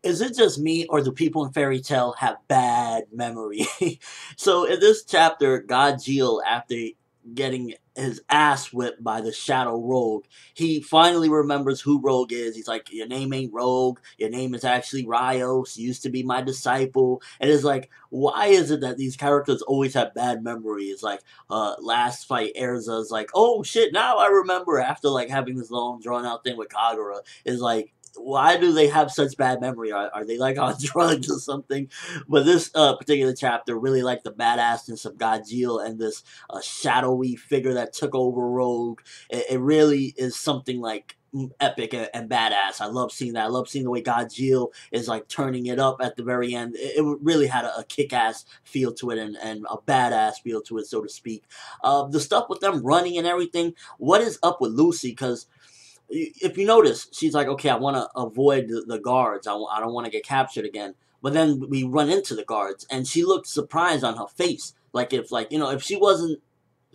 Is it just me, or do people in Fairy Tale have bad memory? So in this chapter, Gajeel, after getting his ass whipped by the Shadow Rogue, he finally remembers who Rogue is. He's like, "Your name ain't Rogue. Your name is actually Rios. You used to be my disciple." And it's like, why is it that these characters always have bad memories? Like, last fight, Erza's like, "Oh shit, now I remember." After like having this long drawn out thing with Kagura, is like, why do they have such bad memory? Are they like on drugs or something? But this particular chapter really like the badassness of Gajeel and this shadowy figure that took over Rogue. It really is something like epic and badass. I love seeing that. I love seeing the way Gajeel is like turning it up at the very end. It really had a kick-ass feel to it, and a badass feel to it, so to speak. The stuff with them running and everything. What is up with Lucy? Because if you notice, she's like, okay, I want to avoid the guards. I don't want to get captured again. But then we run into the guards, and she looked surprised on her face. Like, if, like, if she wasn't,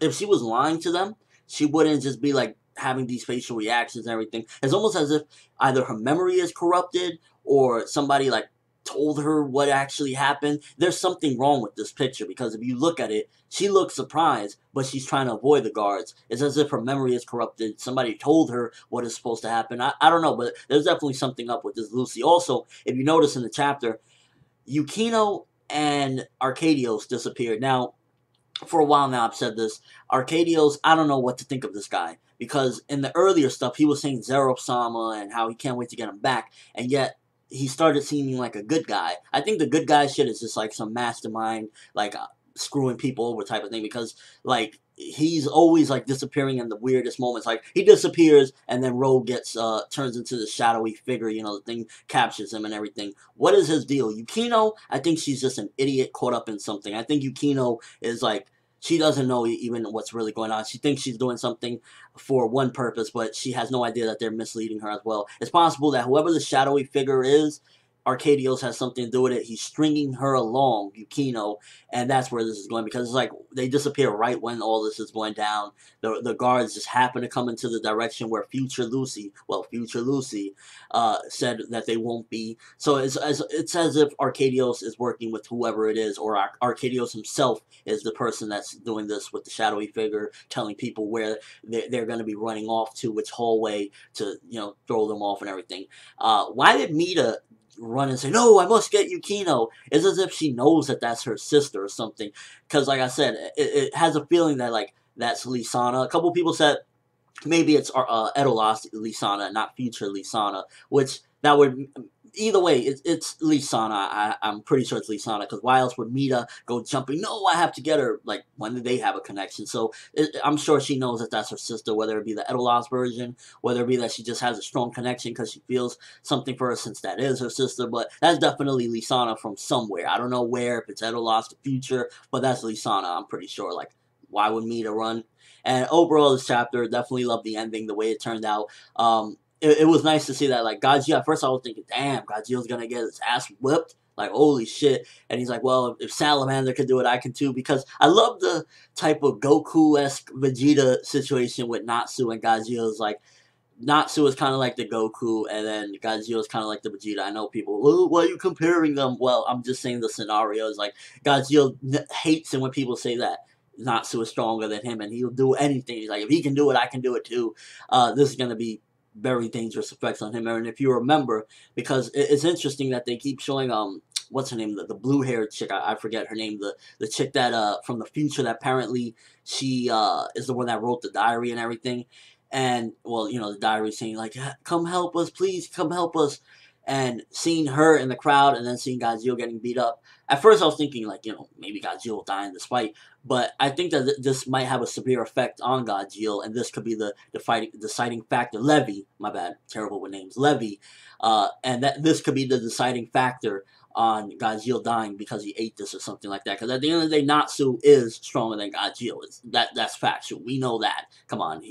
if she was lying to them, she wouldn't just be like having these facial reactions and everything. It's almost as if either her memory is corrupted, or somebody like told her what actually happened. There's something wrong with this picture, because if you look at it, she looks surprised, but she's trying to avoid the guards. It's as if her memory is corrupted. Somebody told her what is supposed to happen. I don't know, but there's definitely something up with this Lucy. Also, if you notice in the chapter, Yukino and Arcadios disappeared. Now, for a while now, I've said this. Arcadios, I don't know what to think of this guy. Because in the earlier stuff, he was saying Zero-sama and how he can't wait to get him back. And yet, he started seeming like a good guy. I think the good guy shit is just like some mastermind, like screwing people over type of thing. Because, like, he's always like disappearing in the weirdest moments. Like, he disappears and then Rogue gets turns into the shadowy figure. The thing captures him and everything. What is his deal? Yukino, I think she's just an idiot caught up in something. I think Yukino is like, she doesn't know even what's really going on. She thinks she's doing something for one purpose, but she has no idea that they're misleading her as well. It's possible that whoever the shadowy figure is, Arcadios has something to do with it. He's stringing her along, Yukino, and that's where this is going, because it's like they disappear right when all this is going down. The guards just happen to come into the direction where future Lucy said that they won't be. So it's as if Arcadios is working with whoever it is, or Arcadios himself is the person that's doing this with the shadowy figure, telling people where they're going to be running off to, which hallway to throw them off and everything. Why did Mita run and say, "No, I must get Yukino"? It's as if she knows that that's her sister or something. Because, like I said, it has a feeling that, like, that's Lisana. A couple people said maybe it's Edolas Lisana, not future Lisana, which that would. Either way, it's Lisana. I'm pretty sure it's Lisana, because why else would Mita go jumping? No, I have to get her. Like, when did they have a connection? So I'm sure she knows that that's her sister, whether it be the Edolas version, whether it be that she just has a strong connection because she feels something for her since that is her sister. But that's definitely Lisana from somewhere. I don't know where, if it's Edolas the future, but that's Lisana, I'm pretty sure. Like, why would Mita run? And overall, this chapter, definitely loved the ending, the way it turned out. It was nice to see that, like, Gajeel, at first I was thinking, damn, Gajeel's gonna get his ass whipped. Like, holy shit. And he's like, well, if Salamander could do it, I can too. Because I love the type of Goku-esque Vegeta situation with Natsu and Gajeel. Is like, Natsu is kind of like the Goku, and then Gajeel is kind of like the Vegeta. I know people, well, why are you comparing them? Well, I'm just saying the scenario is like, Gajeel hates it when people say that Natsu is stronger than him, and he'll do anything. He's like, if he can do it, I can do it too. This is going to be very dangerous effects on him. And if you remember, because it's interesting that they keep showing what's her name, the blue haired chick, I forget her name, the chick that from the future, that apparently she is the one that wrote the diary and everything. And, well, the diary saying like, come help us, please come help us. And seeing her in the crowd, and then seeing Gajeel getting beat up. At first I was thinking, like, maybe Gajeel will die in this fight. But I think that this might have a severe effect on Gajeel, and this could be the deciding factor. Levy, my bad, terrible with names. Levy, and that this could be the deciding factor on Gajeel dying because he ate this or something like that. Because at the end of the day, Natsu is stronger than Gajeel. That's factual. We know that. Come on,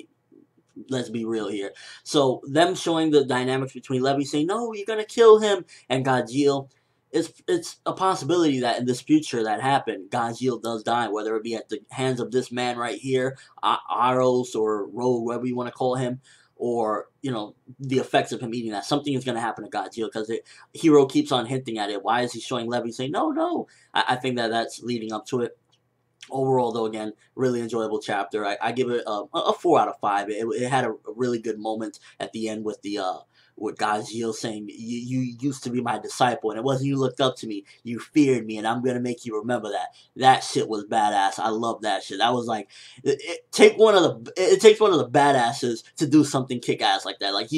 let's be real here. So them showing the dynamics between Levy saying, "No, you're gonna kill him," and Gajeel. It's a possibility that in this future that happened, Gajeel does die, whether it be at the hands of this man right here, Aros or Rogue, whatever you want to call him, or the effects of him eating that. Something is going to happen to Gajeel because Hero keeps on hinting at it. Why is he showing Levy saying no, no? I think that's leading up to it. Overall, though, again, really enjoyable chapter. I give it a 4 out of 5. It had a really good moment at the end with with Gajeel saying, you used to be my disciple, and it wasn't you looked up to me, you feared me, and I'm going to make you remember that. That shit was badass. I love that shit. That was like, it takes one of the badasses to do something kick-ass like that. Like,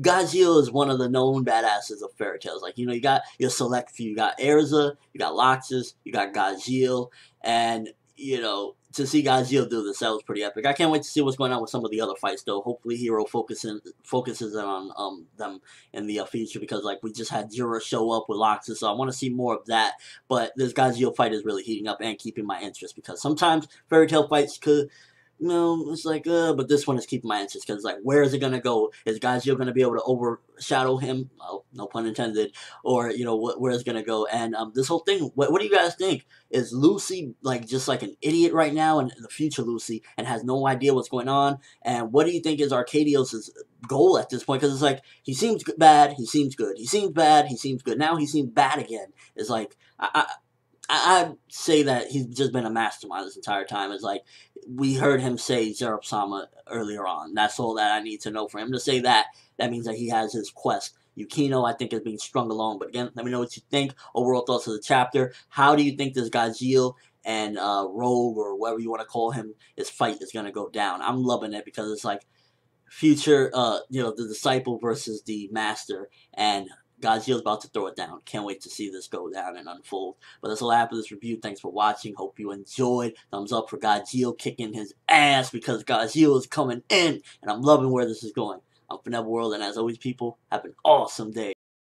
Gajeel is one of the known badasses of fairy tales. Like, you got your select few. You got Erza, you got Loxus, you got Gajeel, and to see Gajeel do this, that was pretty epic. I can't wait to see what's going on with some of the other fights, though. Hopefully, Hero focuses on them in the future, because like we just had Jura show up with Loxus, so I want to see more of that. But this Gajeel fight is really heating up and keeping my interest, because sometimes fairy tale fights could. It's like, but this one is keeping my interest, because like, where is it gonna go? Is Gajeel gonna be able to overshadow him? Oh, no pun intended. Or where is it gonna go? And this whole thing, what do you guys think? Is Lucy like just like an idiot right now, and the future Lucy, and has no idea what's going on? And what do you think is Arcadios' goal at this point? Because it's like, he seems bad, he seems good, he seems bad, he seems good. Now he seems bad again. It's like, I'd say that he's just been a mastermind this entire time. It's like, we heard him say Zerub-sama earlier on. That's all that I need to know for him to say that. That means that he has his quest. Yukino, I think, is being strung along. But again, let me know what you think. Overall thoughts of the chapter. How do you think this Gajeel and Rogue, or whatever you want to call him, his fight is going to go down? I'm loving it, because it's like future, the disciple versus the master, and Gajeel's about to throw it down. Can't wait to see this go down and unfold. But that's all I have for this review. Thanks for watching. Hope you enjoyed. Thumbs up for Gajeel kicking his ass, because Gajeel is coming in, and I'm loving where this is going. I'm ForneverWorld, and as always, people, have an awesome day.